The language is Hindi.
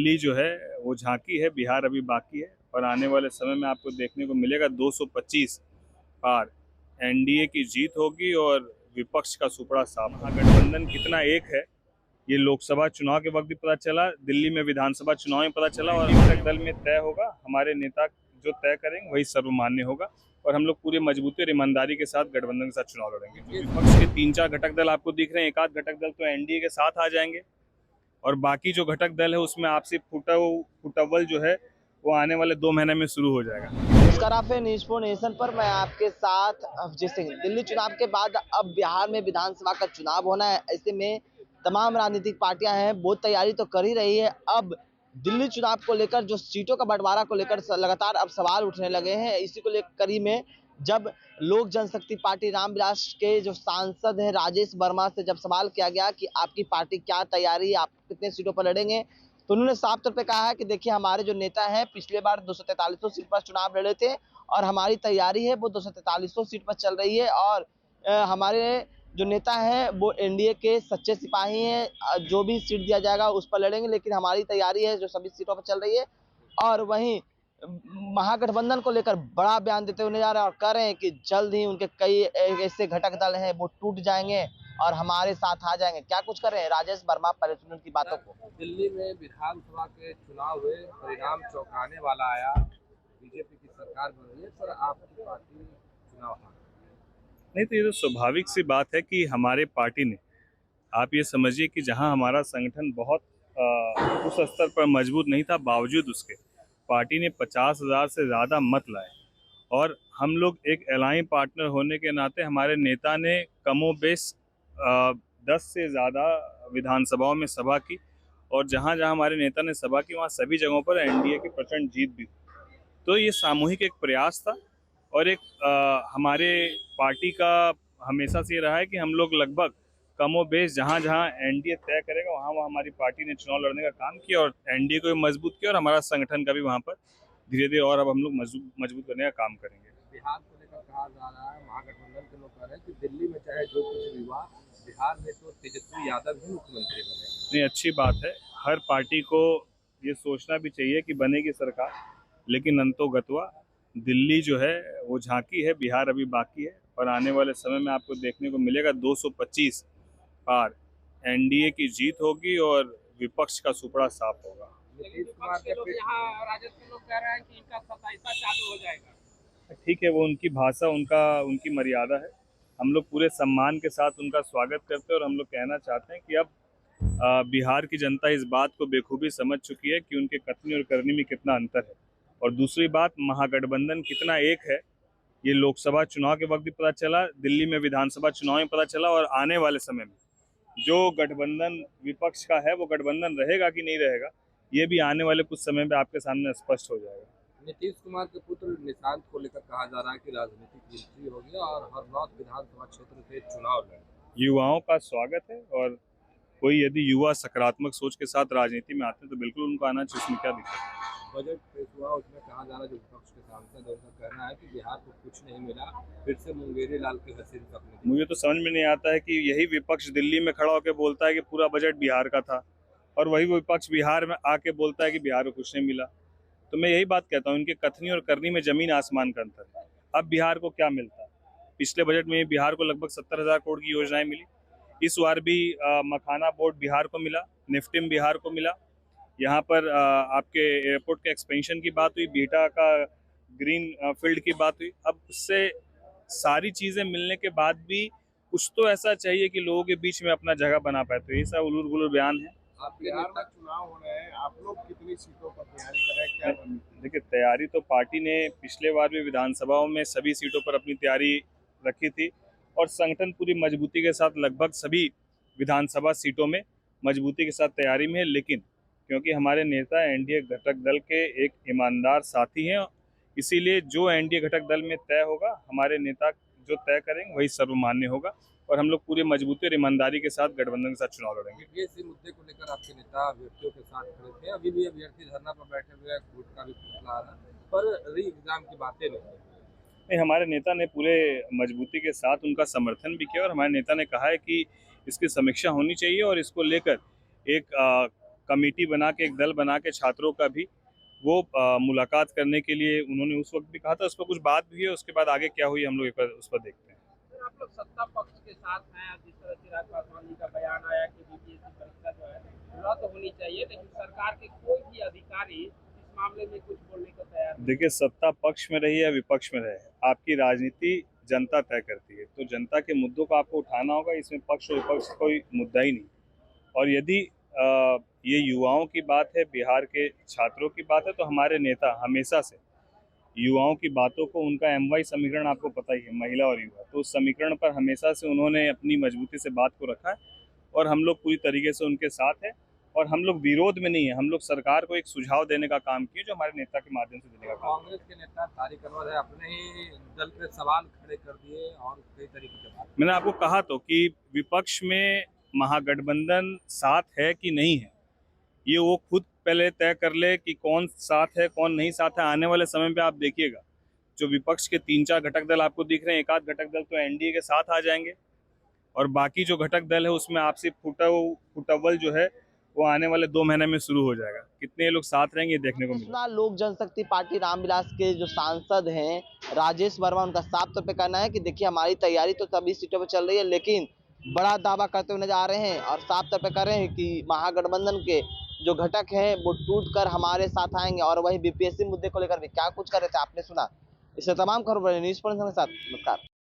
दिल्ली जो है वो झांकी है, बिहार अभी बाकी है और आने वाले समय में आपको देखने को मिलेगा 225 पार एनडीए की जीत होगी और विपक्ष का सुपड़ा साफ। महागठबंधन कितना एक है ये लोकसभा चुनाव के वक्त भी पता चला, दिल्ली में विधानसभा चुनाव में पता चला और घटक दल में तय होगा। हमारे नेता जो तय करेंगे वही सर्वमान्य होगा और हम लोग पूरे मजबूती और ईमानदारी के साथ गठबंधन के साथ चुनाव लड़ेंगे। विपक्ष के 3-4 घटक दल आपको दिख रहे हैं, एक आध घटक दल तो एनडीए के साथ आ जाएंगे और बाकी जो घटक दल है उसमें आपसी फुटअव्वल जो है वो आने वाले 2 महीने में शुरू हो जाएगा। नमस्कार, आप हैं न्यूज़ फॉर नेशन पर। मैं आपके साथ अफजल सिंह। दिल्ली चुनाव के बाद अब बिहार में विधानसभा का चुनाव होना है। ऐसे में तमाम राजनीतिक पार्टियां हैं, बहुत तैयारी तो कर ही रही है। अब दिल्ली चुनाव को लेकर जो सीटों का बंटवारा को लेकर लगातार अब सवाल उठने लगे हैं। इसी को लेकर ही में जब लोक जनशक्ति पार्टी रामविलास के जो सांसद हैं राजेश वर्मा से जब सवाल किया गया कि आपकी पार्टी क्या तैयारी है, आप कितने सीटों पर लड़ेंगे, तो उन्होंने साफ तौर पे कहा है कि देखिए, हमारे जो नेता हैं पिछले बार 243 सीट पर चुनाव लड़े थे और हमारी तैयारी है वो 243 सीट पर चल रही है और हमारे जो नेता हैं वो एनडीए के सच्चे सिपाही हैं। जो भी सीट दिया जाएगा उस पर लड़ेंगे, लेकिन हमारी तैयारी है जो सभी सीटों पर चल रही है। और वहीं महागठबंधन को लेकर बड़ा बयान देते हुए नजर आ रहे हैं और कह रहे हैं कि जल्द ही उनके कई ऐसे घटक दल हैं वो टूट जाएंगे और हमारे साथ आ जाएंगे। क्या कुछ कर रहे हैं राजेश वर्मा, पहले सुनिए उनकी बातों को। दिल्ली में विधानसभा के चुनाव हुए, परिणाम चौंकाने वाला आया। बीजेपी की सरकार बन रही है पर आपकी पार्टी चुनाव हार गई। नहीं तो ये तो स्वाभाविक सी बात है कि हमारे पार्टी ने, आप ये समझिए कि जहां हमारा संगठन बहुत उस स्तर पर मजबूत नहीं था, बावजूद उसके पार्टी ने 50,000 से ज़्यादा मत लाए और हम लोग एक अलाइन पार्टनर होने के नाते हमारे नेता ने कमोबेश 10 से ज़्यादा विधानसभाओं में सभा की और जहां जहां हमारे नेता ने सभा की वहां सभी जगहों पर एनडीए की प्रचंड जीत भी हुई। तो ये सामूहिक एक प्रयास था और एक हमारे पार्टी का हमेशा से ये रहा है कि हम लोग लगभग कमोबेश जहां जहां एनडीए तय करेगा वहां वहां हमारी पार्टी ने चुनाव लड़ने का काम किया और एनडीए को भी मजबूत किया और हमारा संगठन का भी वहां पर धीरे धीरे और अब हम लोग मजबूत करने का काम करेंगे। बिहार को लेकर कहा जा रहा है, महागठबंधन के लोग कह रहे हैं कि दिल्ली में चाहे जो कुछ भी हुआ, बिहार में तो तेजस्वी यादव ही मुख्यमंत्री बने। नहीं, अच्छी बात है। हर पार्टी को ये सोचना भी चाहिए कि बनेगी सरकार, लेकिन अंतोगत्वा दिल्ली जो है वो झांकी है, बिहार अभी बाकी है और आने वाले समय में आपको देखने को मिलेगा 225 पार एनडीए की जीत होगी और विपक्ष का सुपड़ा साफ होगा। नीतीश कुमार के राजद के लोग कह रहे हैं कि इनका 27 चालू हो जाएगा। ठीक है, वो उनकी भाषा, उनकी मर्यादा है। हम लोग पूरे सम्मान के साथ उनका स्वागत करते हैं और हम लोग कहना चाहते हैं कि अब बिहार की जनता इस बात को बेखूबी समझ चुकी है कि उनके कथनी और करनी में कितना अंतर है और दूसरी बात, महागठबंधन कितना एक है ये लोकसभा चुनाव के वक्त भी पता चला, दिल्ली में विधानसभा चुनाव में पता चला और आने वाले समय में जो गठबंधन विपक्ष का है वो गठबंधन रहेगा कि नहीं रहेगा, ये भी आने वाले कुछ समय में आपके सामने स्पष्ट हो जाएगा। नीतीश कुमार के पुत्र निशांत को लेकर कहा जा रहा है कि राजनीतिक गिनती होगी और हरनौत विधानसभा क्षेत्र से चुनाव लड़ेंगे। युवाओं का स्वागत है और कोई यदि युवा सकारात्मक सोच के साथ राजनीति में आते हैं तो बिल्कुल उनको आना चाहिए, उसमें क्या दिक्कत है। बजट पेश हुआ, उसमें कहा जा रहा है जो विपक्ष के सांसद है उनका कहना है कि बिहार को कुछ नहीं मिला, फिर से मुंगेरी लाल के हसीन सपने। मुझे तो समझ में नहीं आता है कि यही विपक्ष दिल्ली में खड़ा होकर बोलता है कि पूरा बजट बिहार का था और वही विपक्ष बिहार में आके बोलता है कि बिहार को कुछ नहीं मिला। तो मैं यही बात कहता हूँ, इनके कथनी और करनी में जमीन आसमान का अंतर है। अब बिहार को क्या मिलता है? पिछले बजट में बिहार को लगभग 70,000 करोड़ की योजनाएं मिली। इस बार भी मखाना बोर्ड बिहार को मिला, निफ्टिम बिहार को मिला। यहाँ पर आपके एयरपोर्ट के एक्सपेंशन की बात हुई, बीटा का ग्रीन फील्ड की बात हुई। अब उससे सारी चीज़ें मिलने के बाद भी कुछ तो ऐसा चाहिए कि लोगों के बीच में अपना जगह बना पाए। तो ये सब उलूर गुलूर बयान है। आप बिहार में चुनाव हो रहे हैं, आप लोग कितनी सीटों पर तैयारी कर रहे हैं, क्या? देखिए, तैयारी तो पार्टी ने पिछले बार भी विधानसभाओं में सभी सीटों पर अपनी तैयारी रखी थी और संगठन पूरी मजबूती के साथ लगभग सभी विधानसभा सीटों में मजबूती के साथ तैयारी में है। लेकिन क्योंकि हमारे नेता एनडीए घटक दल के एक ईमानदार साथी हैं, इसीलिए जो एनडीए घटक दल में तय होगा, हमारे नेता जो तय करेंगे वही सर्वमान्य होगा और हम लोग पूरी मजबूती और ईमानदारी के साथ गठबंधन के साथ चुनाव लड़ेंगे। इसी मुद्दे को लेकर आपके नेता अभ्यर्थियों के साथ खड़े थे, अभी भी अभ्यर्थी धरना पर बैठे हुए हैं, वोट का भी फैसला आ रहा है, पर री एग्जाम की बातें नहीं। हमारे नेता ने पूरे मजबूती के साथ उनका समर्थन भी किया और हमारे नेता ने कहा है कि इसकी समीक्षा होनी चाहिए और इसको लेकर एक कमेटी बना के, एक दल बना के छात्रों का भी वो मुलाकात करने के लिए उन्होंने उस वक्त भी कहा था। उस पर कुछ बात भी है, उसके बाद आगे क्या हुई हम लोग एक बार उस पर देखते हैं। सर, आप लोग सत्ता पक्ष के साथ हैं। जिस तरह चिराग पासवान जी का बयान आया कि बीपीएससी परीक्षा जो है रद्द होनी चाहिए, लेकिन सरकार के कोई भी अधिकारी इस मामले में कुछ बोलने को तैयार नहीं। देखिए, सत्ता पक्ष में रही या विपक्ष में रहे, आपकी राजनीति जनता तय करती है। तो जनता के मुद्दों को आपको उठाना होगा, इसमें पक्ष और विपक्ष कोई मुद्दा ही नहीं। और यदि ये युवाओं की बात है, बिहार के छात्रों की बात है, तो हमारे नेता हमेशा से युवाओं की बातों को, उनका MY समीकरण आपको पता ही है, महिला और युवा, तो उस समीकरण पर हमेशा से उन्होंने अपनी मजबूती से बात को रखा है और हम लोग पूरी तरीके से उनके साथ हैं। और हम लोग विरोध में नहीं है, हम लोग सरकार को एक सुझाव देने का काम किए, जो हमारे नेता के माध्यम से देने का काम। कांग्रेस के नेता तारिक अनवर है, अपने ही दल पे सवाल खड़े कर दिए और कई तरीके के बात। मैंने आपको कहा तो कि विपक्ष में महागठबंधन साथ है कि नहीं है, ये वो खुद पहले तय कर ले कि कौन साथ है कौन नहीं साथ है। आने वाले समय पे आप देखिएगा, जो विपक्ष के 3-4 घटक दल आपको दिख रहे हैं, एक आध घटक दल तो NDA के साथ आ जाएंगे और बाकी जो घटक दल है उसमें आपसी फुटअव्वल जो है वो आने वाले 2 महीने में शुरू हो जाएगा। कितने लोग साथ रहेंगे देखने को मिलेगा। सुना लोक जनशक्ति पार्टी रामविलास के जो सांसद हैं राजेश वर्मा, उनका साफ तौर पे कहना है कि देखिए हमारी तैयारी तो सभी सीटों पर चल रही है, लेकिन बड़ा दावा करते हुए नजर आ रहे हैं और साफ तौर पे कह रहे हैं कि महागठबंधन के जो घटक हैं वो टूटकर हमारे साथ आएंगे। और वही BPSC मुद्दे को लेकर भी क्या कुछ कर रहे थे आपने सुना। इससे तमाम खबरें न्यूज़ पॉइंट के साथ नमस्कार।